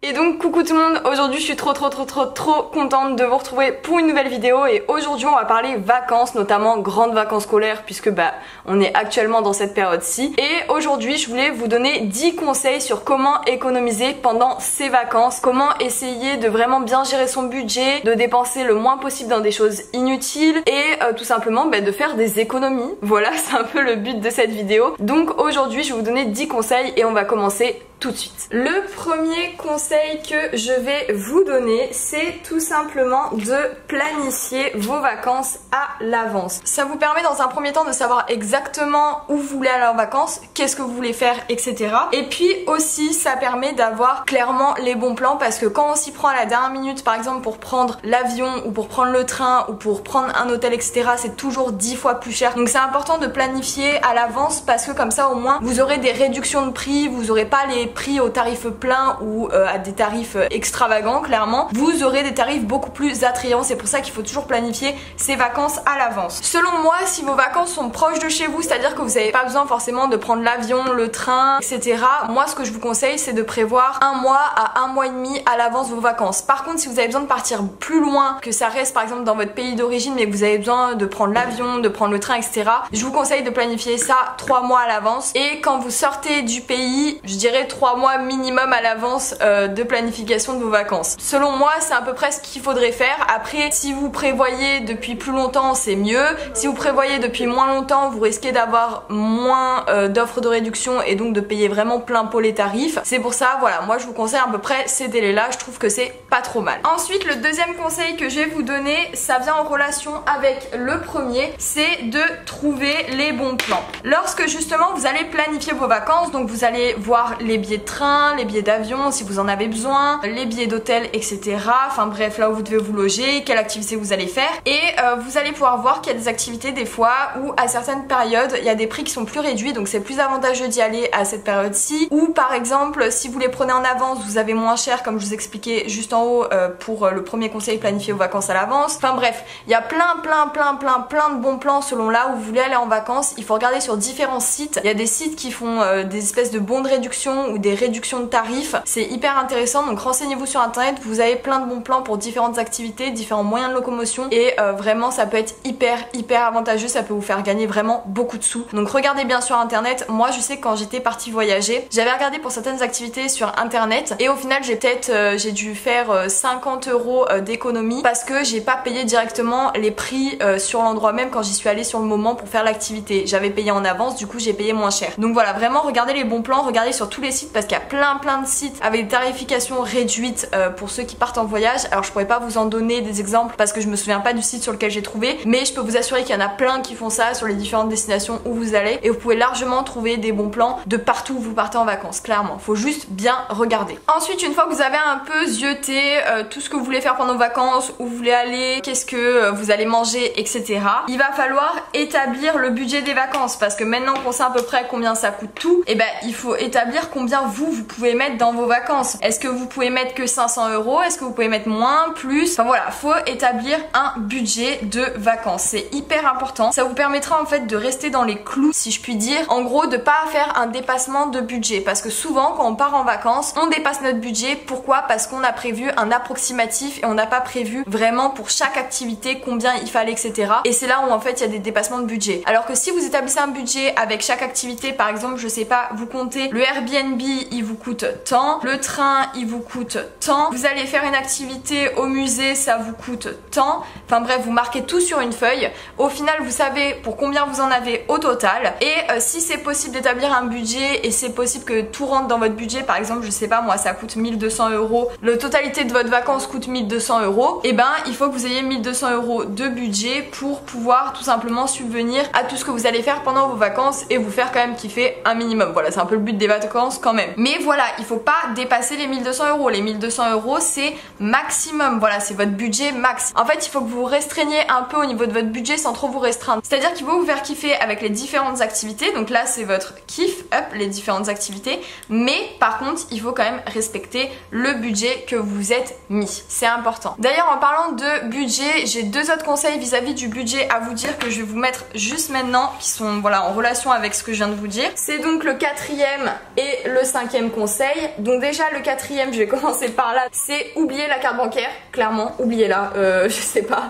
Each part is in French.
Et donc coucou tout le monde, aujourd'hui je suis trop contente de vous retrouver pour une nouvelle vidéo et aujourd'hui on va parler vacances, notamment grandes vacances scolaires puisque on est actuellement dans cette période-ci. Et aujourd'hui je voulais vous donner 10 conseils sur comment économiser pendant ces vacances, comment essayer de vraiment bien gérer son budget, de dépenser le moins possible dans des choses inutiles et tout simplement de faire des économies. Voilà, c'est un peu le but de cette vidéo. Donc aujourd'hui je vais vous donner 10 conseils et on va commencer tout de suite. Le premier conseil que je vais vous donner, c'est tout simplement de planifier vos vacances à l'avance. Ça vous permet dans un premier temps de savoir exactement où vous voulez aller en vacances, qu'est-ce que vous voulez faire, etc. Et puis aussi ça permet d'avoir clairement les bons plans parce que quand on s'y prend à la dernière minute, par exemple pour prendre l'avion ou pour prendre le train ou pour prendre un hôtel, etc., c'est toujours 10 fois plus cher. Donc c'est important de planifier à l'avance parce que comme ça au moins vous aurez des réductions de prix, vous n'aurez pas les prix au tarif plein ou à des tarifs extravagants. Clairement vous aurez des tarifs beaucoup plus attrayants, c'est pour ça qu'il faut toujours planifier ses vacances à l'avance. Selon moi, si vos vacances sont proches de chez vous, c'est à dire que vous n'avez pas besoin forcément de prendre l'avion, le train, etc., moi ce que je vous conseille c'est de prévoir un mois à un mois et demi à l'avance vos vacances. Par contre si vous avez besoin de partir plus loin, que ça reste par exemple dans votre pays d'origine mais que vous avez besoin de prendre l'avion, de prendre le train, etc., je vous conseille de planifier ça 3 mois à l'avance. Et quand vous sortez du pays, je dirais 3 mois minimum à l'avance de planification de vos vacances. Selon moi c'est à peu près ce qu'il faudrait faire. Après si vous prévoyez depuis plus longtemps c'est mieux, si vous prévoyez depuis moins longtemps vous risquez d'avoir moins d'offres de réduction et donc de payer vraiment plein pot les tarifs. C'est pour ça voilà, moi je vous conseille à peu près ces délais là, je trouve que c'est pas trop mal. Ensuite le deuxième conseil que je vais vous donner, ça vient en relation avec le premier, c'est de trouver les bons plans. Lorsque justement vous allez planifier vos vacances, donc vous allez voir les billets de train, les billets d'avion si vous en avez besoin, les billets d'hôtel, etc. Enfin bref, là où vous devez vous loger, quelle activité vous allez faire. Et vous allez pouvoir voir qu'il y a des activités des fois où à certaines périodes il y a des prix qui sont plus réduits, donc c'est plus avantageux d'y aller à cette période-ci. Ou par exemple si vous les prenez en avance vous avez moins cher, comme je vous expliquais juste en haut pour le premier conseil, planifier vos vacances à l'avance. Enfin bref, il y a plein de bons plans selon là où vous voulez aller en vacances. Il faut regarder sur différents sites. Il y a des sites qui font des espèces de bons de réduction ou des réductions de tarifs. C'est hyper intéressant, donc renseignez-vous sur internet, vous avez plein de bons plans pour différentes activités, différents moyens de locomotion et vraiment ça peut être hyper avantageux, ça peut vous faire gagner vraiment beaucoup de sous. Donc regardez bien sur internet. Moi je sais que quand j'étais partie voyager, j'avais regardé pour certaines activités sur internet et au final j'ai dû faire 50 € d'économie parce que j'ai pas payé directement les prix sur l'endroit même quand j'y suis allée sur le moment pour faire l'activité. J'avais payé en avance, du coup j'ai payé moins cher. Donc voilà, vraiment regardez les bons plans, regardez sur tous les sites parce qu'il y a plein de sites avec des tarifications réduites pour ceux qui partent en voyage. Alors je pourrais pas vous en donner des exemples parce que je me souviens pas du site sur lequel j'ai trouvé, mais je peux vous assurer qu'il y en a plein qui font ça sur les différentes destinations où vous allez et vous pouvez largement trouver des bons plans de partout où vous partez en vacances. Clairement, faut juste bien regarder. Ensuite, une fois que vous avez un peu zioté tout ce que vous voulez faire pendant vos vacances, où vous voulez aller, qu'est-ce que vous allez manger, etc., il va falloir établir le budget des vacances parce que maintenant qu'on sait à peu près combien ça coûte tout, et il faut établir combien vous pouvez mettre dans vos vacances. Est-ce que vous pouvez mettre que 500 €? Est-ce que vous pouvez mettre moins, plus? Enfin voilà, faut établir un budget de vacances. C'est hyper important. Ça vous permettra en fait de rester dans les clous, si je puis dire. En gros, de pas faire un dépassement de budget parce que souvent quand on part en vacances, on dépasse notre budget. Pourquoi? Parce qu'on a prévu un approximatif et on n'a pas prévu vraiment pour chaque activité combien il fallait, etc. Et c'est là où en fait il y a des dépassements de budget. Alors que si vous établissez un budget avec chaque activité, par exemple, je sais pas, vous comptez le Airbnb, il vous coûte tant, le train il vous coûte tant, vous allez faire une activité au musée, ça vous coûte tant, enfin bref, vous marquez tout sur une feuille. Au final vous savez pour combien vous en avez au total et si c'est possible d'établir un budget et c'est possible que tout rentre dans votre budget, par exemple je sais pas moi ça coûte 1200 €, la totalité de votre vacances coûte 1200 €, et il faut que vous ayez 1200 € de budget pour pouvoir tout simplement subvenir à tout ce que vous allez faire pendant vos vacances et vous faire quand même kiffer un minimum. Voilà, c'est un peu le but des vacances quand même. Mais voilà, il faut pas dépasser les 1200 €. Les 1200 € c'est maximum, voilà, c'est votre budget max. En fait, il faut que vous restreigniez un peu au niveau de votre budget sans trop vous restreindre. C'est-à-dire qu'il faut vous faire kiffer avec les différentes activités. Donc là, c'est votre kiff, hop, les différentes activités. Mais par contre, il faut quand même respecter le budget que vous êtes mis. C'est important. D'ailleurs, en parlant de budget, j'ai deux autres conseils vis-à-vis du budget à vous dire que je vais vous mettre juste maintenant, qui sont voilà en relation avec ce que je viens de vous dire. C'est donc le quatrième et le le 5e conseil. Donc déjà le 4e, je vais commencer par là, c'est oublier la carte bancaire. Clairement, oubliez-la, je sais pas.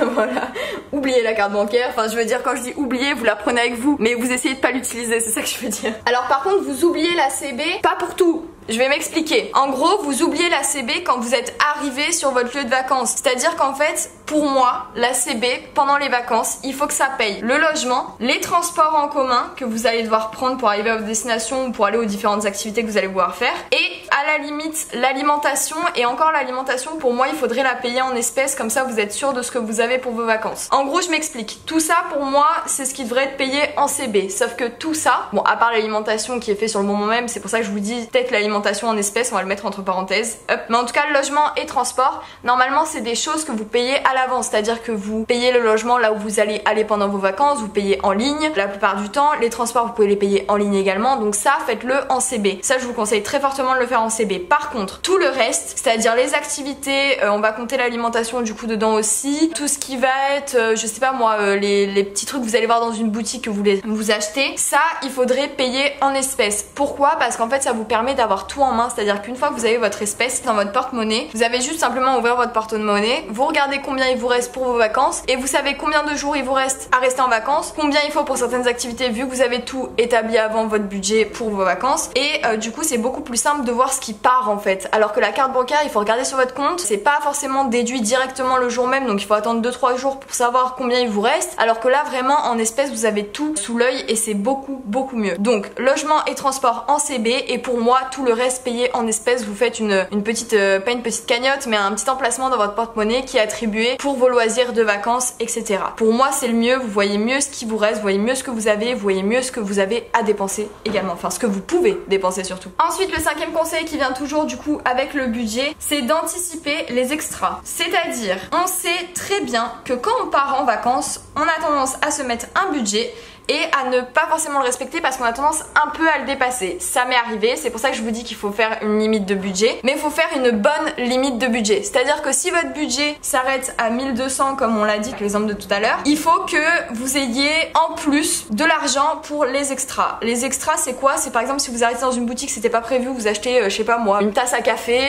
Voilà, oubliez la carte bancaire. Enfin, je veux dire, quand je dis oublier, vous la prenez avec vous, mais vous essayez de pas l'utiliser, c'est ça que je veux dire. Alors par contre, vous oubliez la CB, pas pour tout. Je vais m'expliquer. En gros, vous oubliez la CB quand vous êtes arrivé sur votre lieu de vacances. C'est-à-dire qu'en fait, pour moi, la CB, pendant les vacances, il faut que ça paye le logement, les transports en commun que vous allez devoir prendre pour arriver à votre destination ou pour aller aux différentes activités que vous allez pouvoir faire. Et à la limite, l'alimentation. Et encore l'alimentation, pour moi, il faudrait la payer en espèces. Comme ça, vous êtes sûr de ce que vous avez pour vos vacances. En gros, je m'explique. Tout ça, pour moi, c'est ce qui devrait être payé en CB. Sauf que tout ça, bon, à part l'alimentation qui est fait sur le moment même, c'est pour ça que je vous dis peut-être l'alimentation en espèces, on va le mettre entre parenthèses. Hop. Mais en tout cas, le logement et transport, normalement, c'est des choses que vous payez à l'avance. C'est-à-dire que vous payez le logement là où vous allez aller pendant vos vacances, vous payez en ligne la plupart du temps. Les transports, vous pouvez les payer en ligne également. Donc ça, faites-le en CB. Ça, je vous conseille très fortement de le faire en CB. Par contre, tout le reste, c'est-à-dire les activités, on va compter l'alimentation du coup dedans aussi. Tout ce qui va être, je sais pas moi, les petits trucs que vous allez voir dans une boutique que vous voulez vous acheter, ça, il faudrait payer en espèces. Pourquoi? Parce qu'en fait, ça vous permet d'avoir tout en main, c'est-à-dire qu'une fois que vous avez votre espèce dans votre porte-monnaie, vous avez juste simplement à ouvrir votre porte-monnaie, vous regardez combien il vous reste pour vos vacances et vous savez combien de jours il vous reste à rester en vacances, combien il faut pour certaines activités vu que vous avez tout établi avant votre budget pour vos vacances et du coup c'est beaucoup plus simple de voir ce qui part en fait. Alors que la carte bancaire, il faut regarder sur votre compte, c'est pas forcément déduit directement le jour même, donc il faut attendre 2-3 jours pour savoir combien il vous reste, alors que là vraiment en espèces vous avez tout sous l'œil et c'est beaucoup mieux. Donc logement et transport en CB et pour moi tout le reste payé en espèces, vous faites une petite, pas une petite cagnotte, mais un petit emplacement dans votre porte-monnaie qui est attribué pour vos loisirs de vacances, etc. Pour moi, c'est le mieux, vous voyez mieux ce qui vous reste, vous voyez mieux ce que vous avez, vous voyez mieux ce que vous avez à dépenser également, enfin ce que vous pouvez dépenser surtout. Ensuite, le 5e conseil qui vient toujours du coup avec le budget, c'est d'anticiper les extras. C'est-à-dire, on sait très bien que quand on part en vacances, on a tendance à se mettre un budget et à ne pas forcément le respecter parce qu'on a tendance un peu à le dépasser. Ça m'est arrivé, c'est pour ça que je vous dis qu'il faut faire une limite de budget, mais il faut faire une bonne limite de budget. C'est-à-dire que si votre budget s'arrête à 1200 comme on l'a dit, l'exemple de tout à l'heure, il faut que vous ayez en plus de l'argent pour les extras. Les extras c'est quoi? C'est par exemple si vous arrêtez dans une boutique, c'était pas prévu, vous achetez, je sais pas moi, une tasse à café,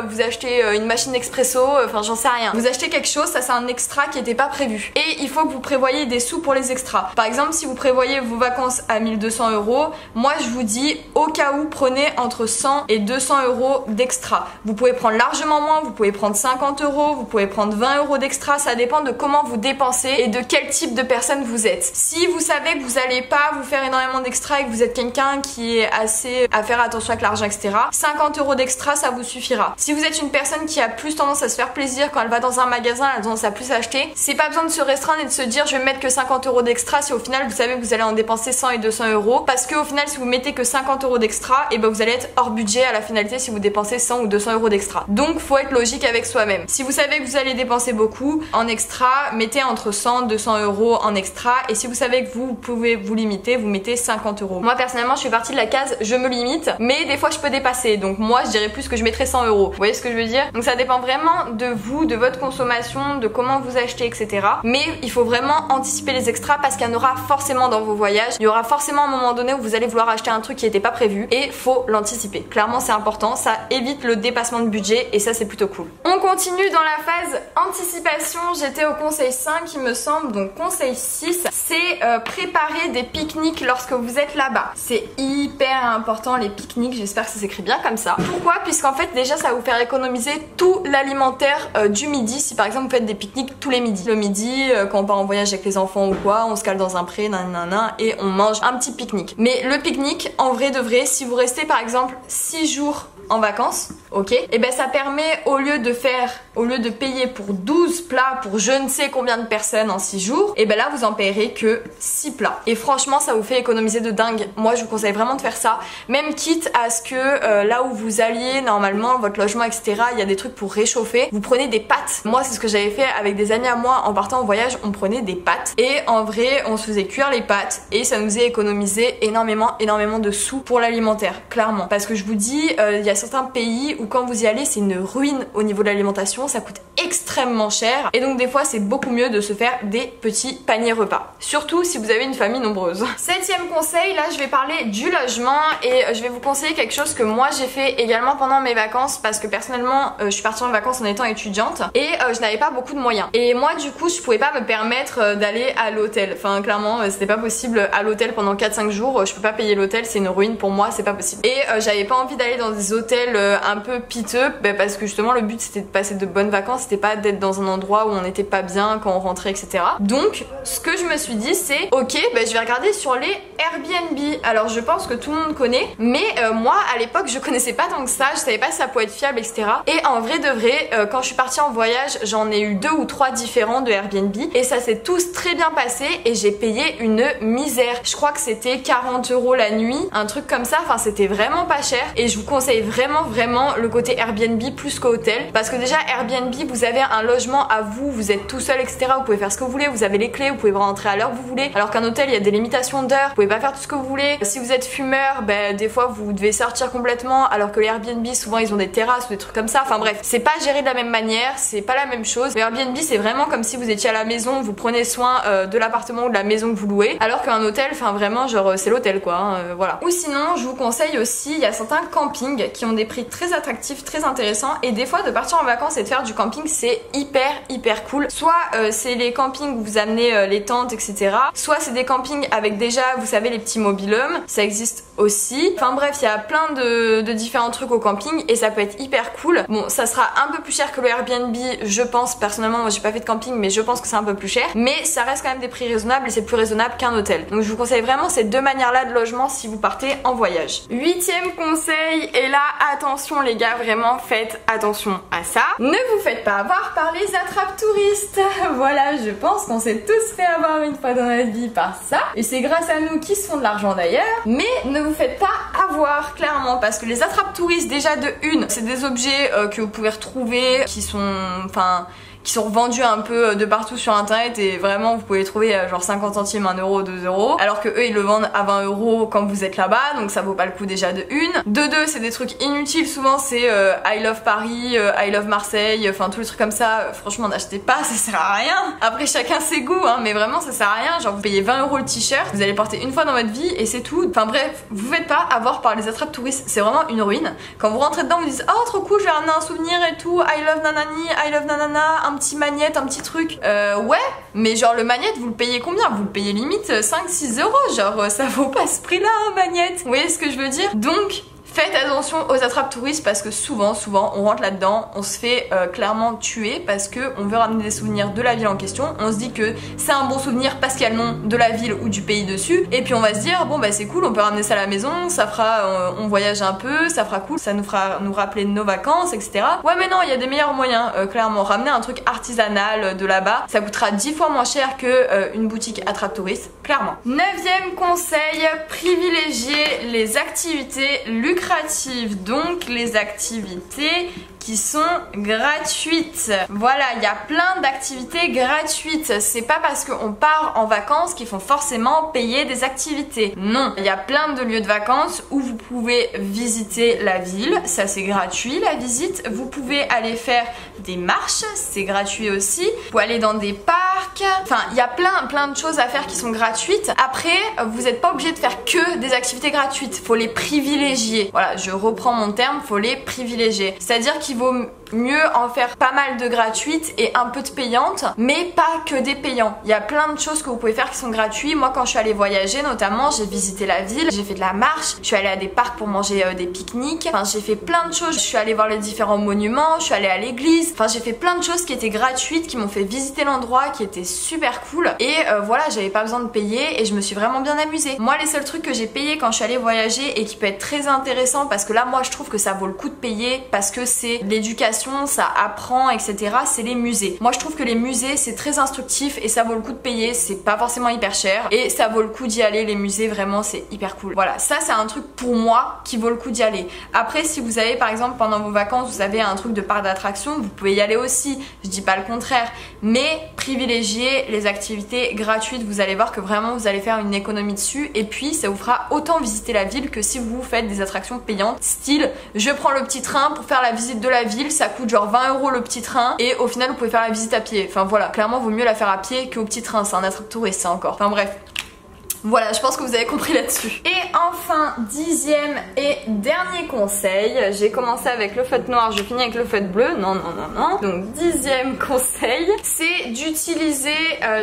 vous achetez une machine expresso, enfin j'en sais rien. Vous achetez quelque chose, ça c'est un extra qui était pas prévu. Et il faut que vous prévoyez des sous pour les extras. Par exemple si vous prévoyez vos vacances à 1200 €, moi je vous dis au cas où prenez entre 100 et 200 € d'extra. Vous pouvez prendre largement moins, vous pouvez prendre 50 €, vous pouvez prendre 20 € d'extra, ça dépend de comment vous dépensez et de quel type de personne vous êtes. Si vous savez que vous allez pas vous faire énormément d'extra et que vous êtes quelqu'un qui est assez à faire attention avec l'argent, etc., 50 € d'extra ça vous suffira. Si vous êtes une personne qui a plus tendance à se faire plaisir quand elle va dans un magasin, elle a tendance à plus acheter, c'est pas besoin de se restreindre et de se dire je vais mettre que 50 € d'extra si au final vous savez que vous allez en dépenser 100 et 200 €, parce que au final si vous mettez que 50 € d'extra, et ben vous allez être hors budget à la finalité si vous dépensez 100 ou 200 € d'extra. Donc faut être logique avec soi-même. Si vous savez que vous allez dépenser beaucoup en extra, mettez entre 100 et 200 € en extra, et si vous savez que vous pouvez vous limiter, vous mettez 50 €. Moi personnellement je fais partie de la case je me limite, mais des fois je peux dépasser, donc moi je dirais plus que je mettrais 100 €. Vous voyez ce que je veux dire? Donc ça dépend vraiment de vous, de votre consommation, de comment vous achetez, etc. Mais il faut vraiment anticiper les extras parce qu'il y en aura forcément dans vos voyages. Il y aura forcément un moment donné où vous allez vouloir acheter un truc qui n'était pas prévu et faut l'anticiper. Clairement c'est important, ça évite le dépassement de budget et ça c'est plutôt cool. On continue dans la phase anticipation, j'étais au conseil 5 il me semble, donc conseil 6 c'est préparer des pique-niques lorsque vous êtes là-bas. C'est hyper important les pique-niques, j'espère que ça s'écrit bien comme ça. Pourquoi? Puisqu'en fait déjà ça va vous faire économiser tout l'alimentaire du midi si par exemple vous faites des pique-niques tous les midis. Le midi quand on part en voyage avec les enfants ou quoi, on se cale dans un pré, nanana, et on mange un petit pique-nique. Mais le pique-nique, en vrai de vrai, si vous restez par exemple 6 jours en vacances, ok, et ben ça permet au lieu de payer pour 12 plats pour je ne sais combien de personnes en 6 jours, et ben là vous en payerez que 6 plats. Et franchement ça vous fait économiser de dingue. Moi je vous conseille vraiment de faire ça, même quitte à ce que là où vous alliez normalement, votre logement, etc., il y a des trucs pour réchauffer, vous prenez des pâtes. Moi c'est ce que j'avais fait avec des amis à moi en partant en voyage, on prenait des pâtes et en vrai on se faisait cuire les pâtes et ça nous a économisé énormément de sous pour l'alimentaire, clairement. Parce que je vous dis, il y a y a certains pays où quand vous y allez c'est une ruine au niveau de l'alimentation, ça coûte extrêmement cher et donc des fois c'est beaucoup mieux de se faire des petits paniers repas. Surtout si vous avez une famille nombreuse. 7e conseil, là je vais parler du logement et je vais vous conseiller quelque chose que moi j'ai fait également pendant mes vacances parce que personnellement je suis partie en vacances en étant étudiante et je n'avais pas beaucoup de moyens. Et moi du coup je pouvais pas me permettre d'aller à l'hôtel. Enfin clairement c'était pas possible à l'hôtel pendant 4-5 jours, je peux pas payer l'hôtel, c'est une ruine pour moi, c'est pas possible. Et j'avais pas envie d'aller dans des hôtels un peu piteux parce que justement le but c'était de passer de bonnes vacances, c'était pas d'être dans un endroit où on n'était pas bien quand on rentrait, etc. Donc ce que je me suis dit c'est ok, je vais regarder sur les Airbnb. Alors je pense que tout le monde connaît, mais moi à l'époque je connaissais pas tant que ça, je savais pas si ça pouvait être fiable, etc. Et en vrai de vrai, quand je suis partie en voyage, j'en ai eu 2 ou 3 différents de Airbnb et ça s'est tous très bien passé et j'ai payé une misère. Je crois que c'était 40 € la nuit, un truc comme ça, enfin c'était vraiment pas cher et je vous conseille vraiment le côté Airbnb plus qu'hôtel parce que déjà Airbnb vous avez un logement à vous, vous êtes tout seul, etc. Vous pouvez faire ce que vous voulez, vous avez les clés, vous pouvez rentrer à l'heure que vous voulez, alors qu'un hôtel il y a des limitations d'heures, vous pouvez pas faire tout ce que vous voulez. Si vous êtes fumeur, des fois vous devez sortir complètement, alors que les Airbnb souvent ils ont des terrasses ou des trucs comme ça, enfin bref, c'est pas géré de la même manière, c'est pas la même chose. Le Airbnb c'est vraiment comme si vous étiez à la maison, vous prenez soin de l'appartement ou de la maison que vous louez, alors qu'un hôtel, enfin vraiment genre c'est l'hôtel quoi, voilà. Ou sinon je vous conseille aussi, il y a certains campings qui ont des prix très attractifs, très intéressants et des fois de partir en vacances et de faire du camping c'est hyper cool. Soit c'est les campings où vous amenez les tentes, etc. Soit c'est des campings avec déjà vous savez les petits mobil-homes, ça existe aussi. Enfin bref, il y a plein de différents trucs au camping et ça peut être hyper cool. Bon, ça sera un peu plus cher que le Airbnb, je pense. Personnellement, moi j'ai pas fait de camping, mais je pense que c'est un peu plus cher. Mais ça reste quand même des prix raisonnables et c'est plus raisonnable qu'un hôtel. Donc je vous conseille vraiment ces 2 manières-là de logement si vous partez en voyage. 8e conseil, et là attention les gars, vraiment faites attention à ça. Ne vous faites pas avoir par les attrape-touristes. Voilà, je pense qu'on s'est tous fait avoir une fois dans notre vie par ça. Et c'est grâce à nous qui se font de l'argent d'ailleurs. Mais ne vous faites pas avoir clairement parce que les attrape-touristes déjà de une, c'est des objets que vous pouvez retrouver qui sont qui sont vendus un peu de partout sur internet et vraiment vous pouvez les trouver à genre 50 centimes, 1 €, 2 €, alors que eux ils le vendent à 20 € quand vous êtes là-bas, donc ça vaut pas le coup déjà de une. De deux, c'est des trucs inutiles, souvent c'est I love Paris, I love Marseille, enfin tous les trucs comme ça, franchement n'achetez pas, ça sert à rien. Après chacun ses goûts mais vraiment ça sert à rien, genre vous payez 20 € le t-shirt, vous allez porter une fois dans votre vie et c'est tout. Enfin bref, vous faites pas avoir par les attrape touristes, c'est vraiment une ruine. Quand vous rentrez dedans vous dites oh trop cool, je vais ramener un souvenir et tout, I love nanani, I love nanana, un petit magnète, un petit truc. Ouais, mais genre le magnète vous le payez combien? Vous le payez limite 5-6 €, genre ça vaut pas ce prix là un magnète. Vous voyez ce que je veux dire? Donc faites attention aux attrape touristes parce que souvent on rentre là-dedans, on se fait clairement tuer parce que on veut ramener des souvenirs de la ville en question, on se dit que c'est un bon souvenir parce qu'il y a le nom de la ville ou du pays dessus et puis on va se dire bon c'est cool, on peut ramener ça à la maison, ça fera on voyage un peu, ça fera cool, ça nous fera nous rappeler de nos vacances, etc. Ouais mais non, il y a des meilleurs moyens, clairement ramener un truc artisanal de là-bas, ça coûtera 10 fois moins cher que une boutique attrape touristes, clairement. 9e conseil, privilégier les activités lucratives, donc les activités qui sont gratuites. Voilà, il y a plein d'activités gratuites. C'est pas parce qu'on part en vacances qu'il faut forcément payer des activités. Non, il y a plein de lieux de vacances où vous pouvez visiter la ville, ça c'est gratuit la visite. Vous pouvez aller faire des marches, c'est gratuit aussi. Vous pouvez aller dans des parcs. Enfin, il y a plein de choses à faire qui sont gratuites. Après, vous n'êtes pas obligé de faire que des activités gratuites. Faut les privilégier. Voilà, je reprends mon terme, faut les privilégier. C'est-à-dire qu'il vaut mieux en faire pas mal de gratuites et un peu de payantes, mais pas que des payants. Il y a plein de choses que vous pouvez faire qui sont gratuits. Moi quand je suis allée voyager notamment, j'ai visité la ville, j'ai fait de la marche, je suis allée à des parcs pour manger des pique-niques, enfin j'ai fait plein de choses, je suis allée voir les différents monuments, je suis allée à l'église, enfin j'ai fait plein de choses qui étaient gratuites, qui m'ont fait visiter l'endroit, qui étaient super cool et voilà, j'avais pas besoin de payer et je me suis vraiment bien amusée. Moi les seuls trucs que j'ai payé quand je suis allée voyager et qui peut être très intéressant parce que là moi je trouve que ça vaut le coup de payer parce que c'est l'éducation, ça apprend, etc. c'est les musées. Moi je trouve que les musées c'est très instructif et ça vaut le coup de payer, c'est pas forcément hyper cher et ça vaut le coup d'y aller, les musées vraiment c'est hyper cool. Voilà, ça c'est un truc pour moi qui vaut le coup d'y aller. Après si vous avez par exemple pendant vos vacances vous avez un truc de parc d'attraction, vous pouvez y aller aussi, je dis pas le contraire, mais privilégiez privilégiez les activités gratuites. Vous allez voir que vraiment vous allez faire une économie dessus et puis ça vous fera autant visiter la ville que si vous faites des attractions payantes. Style, je prends le petit train pour faire la visite de la ville, ça coûte genre 20 € le petit train et au final vous pouvez faire la visite à pied. Enfin voilà, clairement vaut mieux la faire à pied qu'au petit train, c'est un attrape touriste ça encore. Enfin bref. Voilà, je pense que vous avez compris là-dessus. Et enfin, 10e et dernier conseil. J'ai commencé avec le feutre noir, je finis avec le feutre bleu. Non. Donc 10e conseil, c'est d'utiliser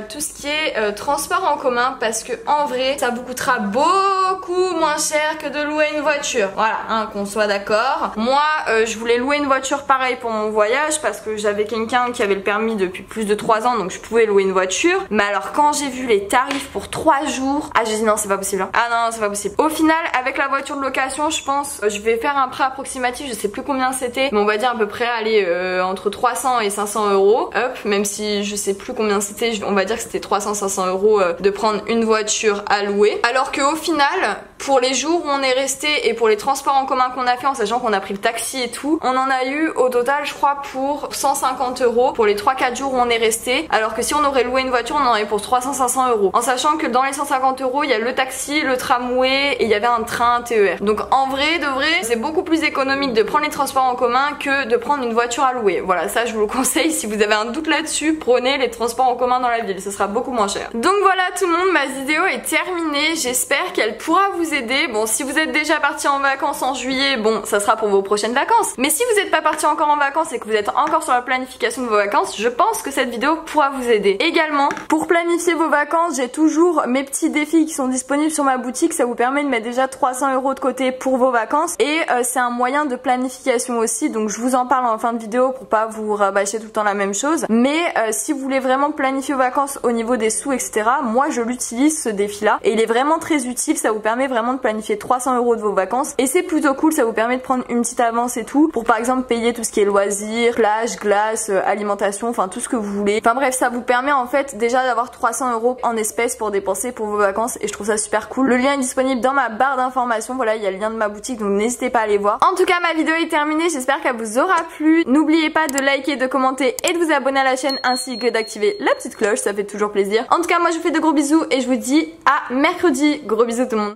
tout ce qui est transport en commun parce que en vrai, ça vous coûtera beaucoup moins cher que de louer une voiture. Voilà, hein, qu'on soit d'accord. Moi, je voulais louer une voiture pareil pour mon voyage parce que j'avais quelqu'un qui avait le permis depuis plus de 3 ans, donc je pouvais louer une voiture. Mais alors quand j'ai vu les tarifs pour 3 jours, ah j'ai dit non c'est pas possible hein. Ah non c'est pas possible. Au final avec la voiture de location je pense je vais faire un prêt approximatif, je sais plus combien c'était, mais on va dire à peu près aller entre 300 et 500 €. Hop, même si je sais plus combien c'était, on va dire que c'était 300-500 € de prendre une voiture à louer. Alors qu'au final pour les jours où on est resté et pour les transports en commun qu'on a fait en sachant qu'on a pris le taxi et tout, on en a eu au total je crois pour 150 € pour les 3-4 jours où on est resté, alors que si on aurait loué une voiture on en aurait pour 300-500 €. En sachant que dans les 150 € il y a le taxi, le tramway et il y avait un train TER. Donc en vrai de vrai c'est beaucoup plus économique de prendre les transports en commun que de prendre une voiture à louer. Voilà, ça je vous le conseille, si vous avez un doute là-dessus, prenez les transports en commun dans la ville, ce sera beaucoup moins cher. Donc voilà tout le monde, ma vidéo est terminée, j'espère qu'elle pourra vous aider. Bon, si vous êtes déjà parti en vacances en juillet, bon ça sera pour vos prochaines vacances. Mais si vous n'êtes pas parti encore en vacances et que vous êtes encore sur la planification de vos vacances, je pense que cette vidéo pourra vous aider. Également, pour planifier vos vacances, j'ai toujours mes petits défis qui sont disponibles sur ma boutique. Ça vous permet de mettre déjà 300 € de côté pour vos vacances et c'est un moyen de planification aussi, donc je vous en parle en fin de vidéo pour pas vous rabâcher tout le temps la même chose. Mais si vous voulez vraiment planifier vos vacances au niveau des sous etc, moi je l'utilise ce défi là et il est vraiment très utile. Ça vous permet vraiment de planifier 300 € de vos vacances et c'est plutôt cool, ça vous permet de prendre une petite avance et tout pour par exemple payer tout ce qui est loisirs, plage, glace, alimentation, enfin tout ce que vous voulez. Enfin bref, ça vous permet en fait déjà d'avoir 300 € en espèces pour dépenser pour vos vacances et je trouve ça super cool. Le lien est disponible dans ma barre d'informations, voilà il y a le lien de ma boutique donc n'hésitez pas à aller voir. En tout cas ma vidéo est terminée, j'espère qu'elle vous aura plu. N'oubliez pas de liker, de commenter et de vous abonner à la chaîne ainsi que d'activer la petite cloche, ça fait toujours plaisir. En tout cas moi je vous fais de gros bisous et je vous dis à mercredi, gros bisous tout le monde.